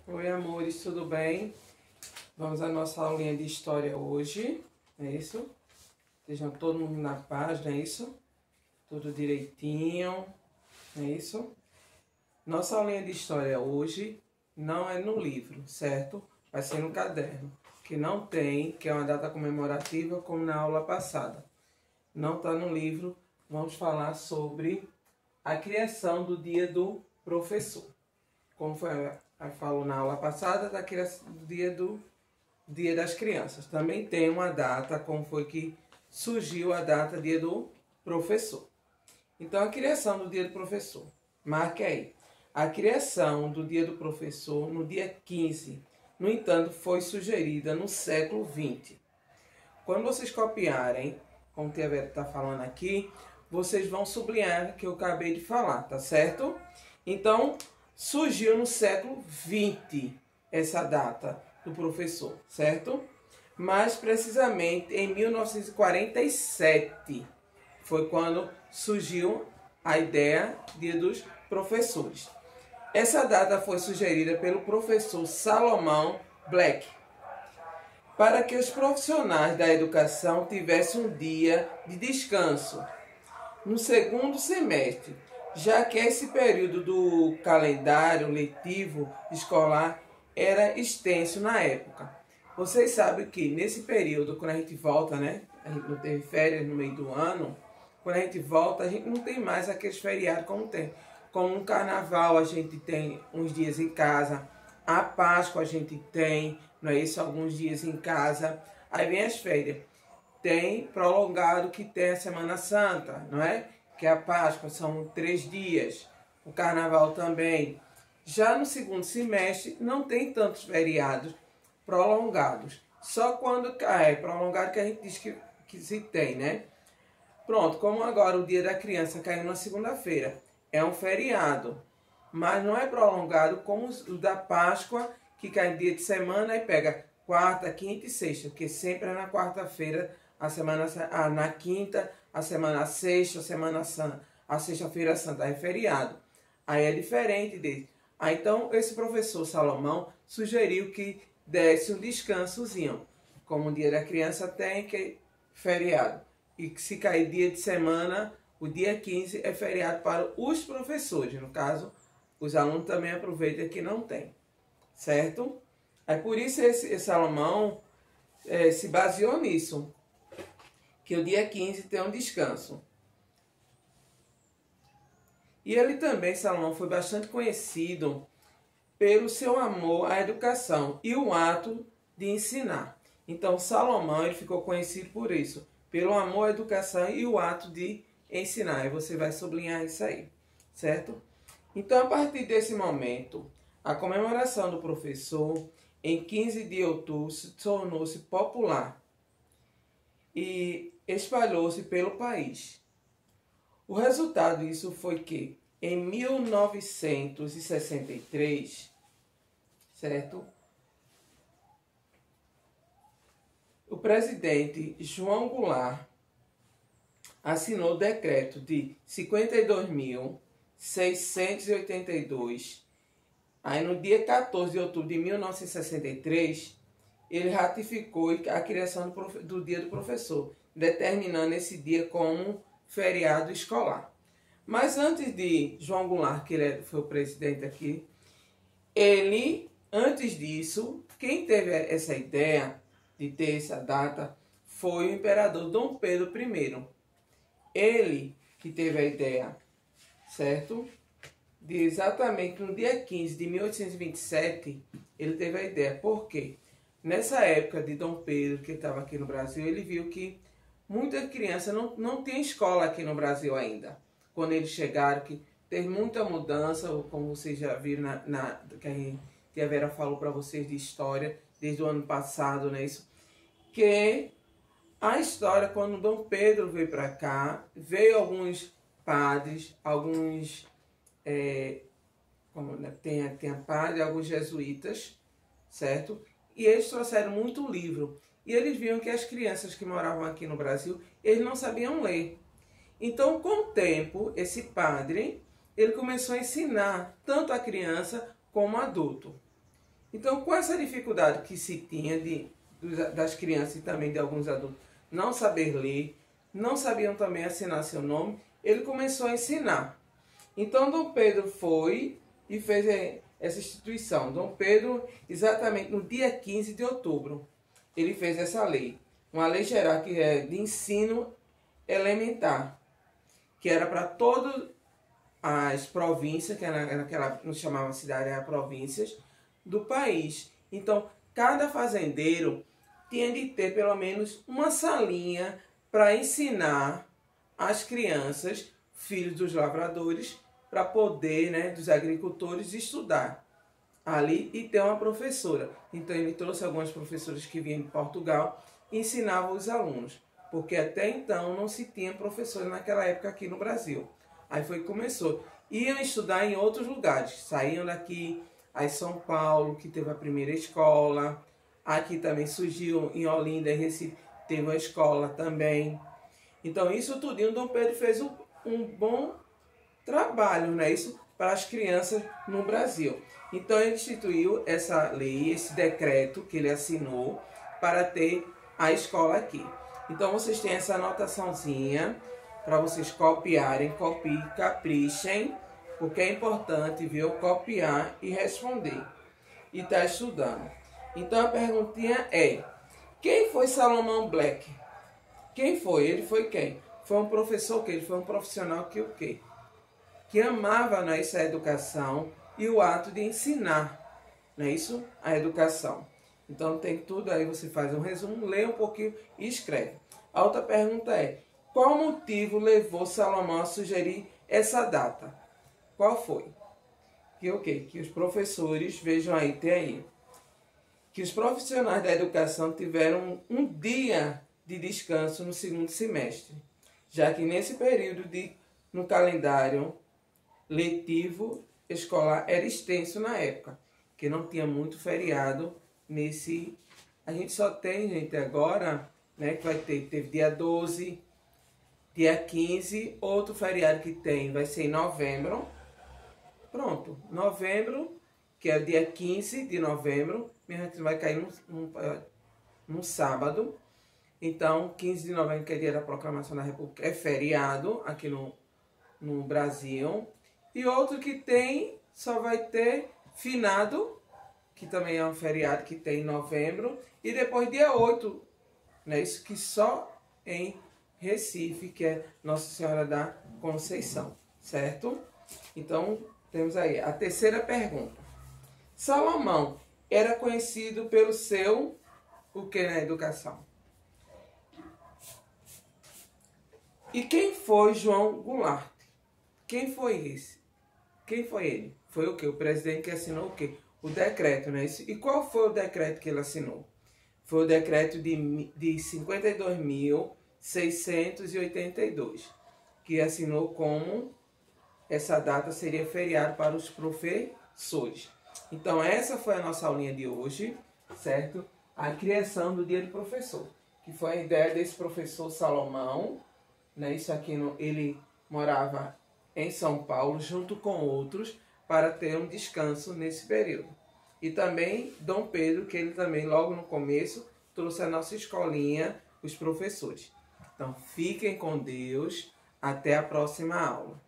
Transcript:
Oi, amores, tudo bem? Vamos à nossa aulinha de história hoje, não é isso? Estejam todo mundo na paz, não é isso? Tudo direitinho, não é isso? Nossa aulinha de história hoje não é no livro, certo? Vai ser no caderno, que não tem, que é uma data comemorativa como na aula passada. Não está no livro, vamos falar sobre a criação do Dia do Professor. Como falou na aula passada, da criação do Dia das Crianças. Também tem uma data, como foi que surgiu a data Dia do Professor. Então, a criação do Dia do Professor. Marque aí. A criação do Dia do Professor no dia 15, no entanto, foi sugerida no século XX. Quando vocês copiarem, como o Tia Vera está falando aqui, vocês vão sublinhar que eu acabei de falar, tá certo? Então, surgiu no século XX essa data do professor, certo? Mais precisamente em 1947 foi quando surgiu a ideia Dia dos Professores. Essa data foi sugerida pelo professor Salomão Black, para que os profissionais da educação tivessem um dia de descanso no segundo semestre, já que esse período do calendário letivo escolar era extenso na época. Vocês sabem que nesse período, quando a gente volta, né? A gente não teve férias no meio do ano. Quando a gente volta, a gente não tem mais aqueles feriados como tem. Como no carnaval a gente tem uns dias em casa. A Páscoa a gente tem, não é isso? Alguns dias em casa. Aí vem as férias. Tem prolongado que tem a Semana Santa, não é? Que a Páscoa são 3 dias, o Carnaval também. Já no segundo semestre não tem tantos feriados prolongados. Só quando é prolongado que a gente diz que se tem, né? Pronto, como agora o Dia da Criança caiu na segunda-feira, é um feriado, mas não é prolongado como o da Páscoa, que cai em dia de semana e pega quarta, quinta e sexta, porque sempre é na quarta-feira, na quinta, a semana sexta, a sexta-feira santa é feriado. Aí é diferente dele. Aí então esse professor Salomão sugeriu que desse um descansozinho. Como o Dia da Criança tem, que é feriado. E que se cair dia de semana, o dia 15 é feriado para os professores. No caso, os alunos também aproveitam que não tem. Certo? Aí por isso esse Salomão se baseou nisso. Que o dia 15 tem um descanso. E ele também, Salomão, foi bastante conhecido pelo seu amor à educação e o ato de ensinar. Então, Salomão ele ficou conhecido por isso, pelo amor à educação e o ato de ensinar. E você vai sublinhar isso aí, certo? Então, a partir desse momento, a comemoração do professor, em 15 de outubro, tornou-se popular e espalhou-se pelo país. O resultado disso foi que, em 1963, certo? O presidente João Goulart assinou o decreto de 52.682. Aí, no dia 14 de outubro de 1963, ele ratificou a criação do Dia do Professor, determinando esse dia como feriado escolar. Mas antes de João Goulart, que ele foi o presidente aqui, antes disso, quem teve essa ideia de ter essa data foi o imperador Dom Pedro I. Ele que teve a ideia, certo? De exatamente no dia 15 de 1827, ele teve a ideia. Por quê? Nessa época de Dom Pedro, que estava aqui no Brasil, ele viu que muita criança não tem escola aqui no Brasil ainda. Quando eles chegaram, que teve muita mudança, como vocês já viram que a Tia Vera falou para vocês de história, desde o ano passado, né? Isso, que a história, quando Dom Pedro veio para cá, veio alguns padres, alguns tem padre, alguns jesuítas, certo? E eles trouxeram muito livro. E eles viam que as crianças que moravam aqui no Brasil, eles não sabiam ler. Então, com o tempo, esse padre, ele começou a ensinar tanto a criança como o adulto. Então, com essa dificuldade que se tinha das crianças e também de alguns adultos não saber ler, não sabiam também assinar seu nome, ele começou a ensinar. Então, Dom Pedro foi e fez essa instituição. Dom Pedro, exatamente no dia 15 de outubro, ele fez essa lei. Uma lei geral que é de ensino elementar, que era para todas as províncias, que naquela não chamava cidade, era províncias do país. Então, cada fazendeiro tinha de ter pelo menos uma salinha para ensinar as crianças, filhos dos lavradores, para poder, né, dos agricultores, estudar ali e ter uma professora. Então ele trouxe algumas professoras que vinham de Portugal e ensinavam os alunos, porque até então não se tinha professores naquela época aqui no Brasil. Aí foi que começou. Iam estudar em outros lugares, saíam daqui, aí São Paulo, que teve a primeira escola, aqui também surgiu em Olinda, em Recife, teve uma escola também. Então isso tudinho, Dom Pedro fez um bom trabalho, né? Isso para as crianças no Brasil. Então ele instituiu essa lei, esse decreto que ele assinou para ter a escola aqui. Então vocês têm essa anotaçãozinha para vocês copiarem, copiem, caprichem, porque é importante, viu, copiar e responder. E tá estudando. Então a perguntinha é: quem foi Salomão Black? Quem foi? Ele foi quem? Foi um professor que ele foi um profissional que o quê? Que amava, não é isso, a educação e o ato de ensinar, não é isso? A educação. Então tem tudo aí, você faz um resumo, lê um pouquinho e escreve. A outra pergunta é: qual motivo levou Salomão a sugerir essa data? Qual foi? Que o quê? Que os professores, vejam aí, tem aí, que os profissionais da educação tiveram um dia de descanso no segundo semestre, já que nesse período no calendário letivo escolar era extenso na época, que não tinha muito feriado nesse. A gente só tem, gente, agora, né, que teve dia 12, dia 15, outro feriado que tem vai ser em novembro. Pronto, novembro, que é o dia 15 de novembro, mesmo vai cair num sábado. Então, 15 de novembro, que é dia da Proclamação da República, é feriado aqui no Brasil. E outro que tem, só vai ter finado, que também é um feriado que tem em novembro. E depois dia 8, né? Isso que só em Recife, que é Nossa Senhora da Conceição, certo? Então, temos aí a terceira pergunta. Salomão era conhecido pelo seu, o que na educação? E quem foi João Goulart? Quem foi esse? Quem foi ele? Foi o quê? O presidente que assinou o quê? O decreto, né? E qual foi o decreto que ele assinou? Foi o decreto de 52.682, que assinou como essa data seria feriado para os professores. Então essa foi a nossa aulinha de hoje, certo? A criação do Dia do Professor, que foi a ideia desse professor Salomão, né? Isso aqui ele morava em São Paulo, junto com outros, para ter um descanso nesse período. E também Dom Pedro, que ele também, logo no começo, trouxe a nossa escolinha, os professores. Então, fiquem com Deus. Até a próxima aula.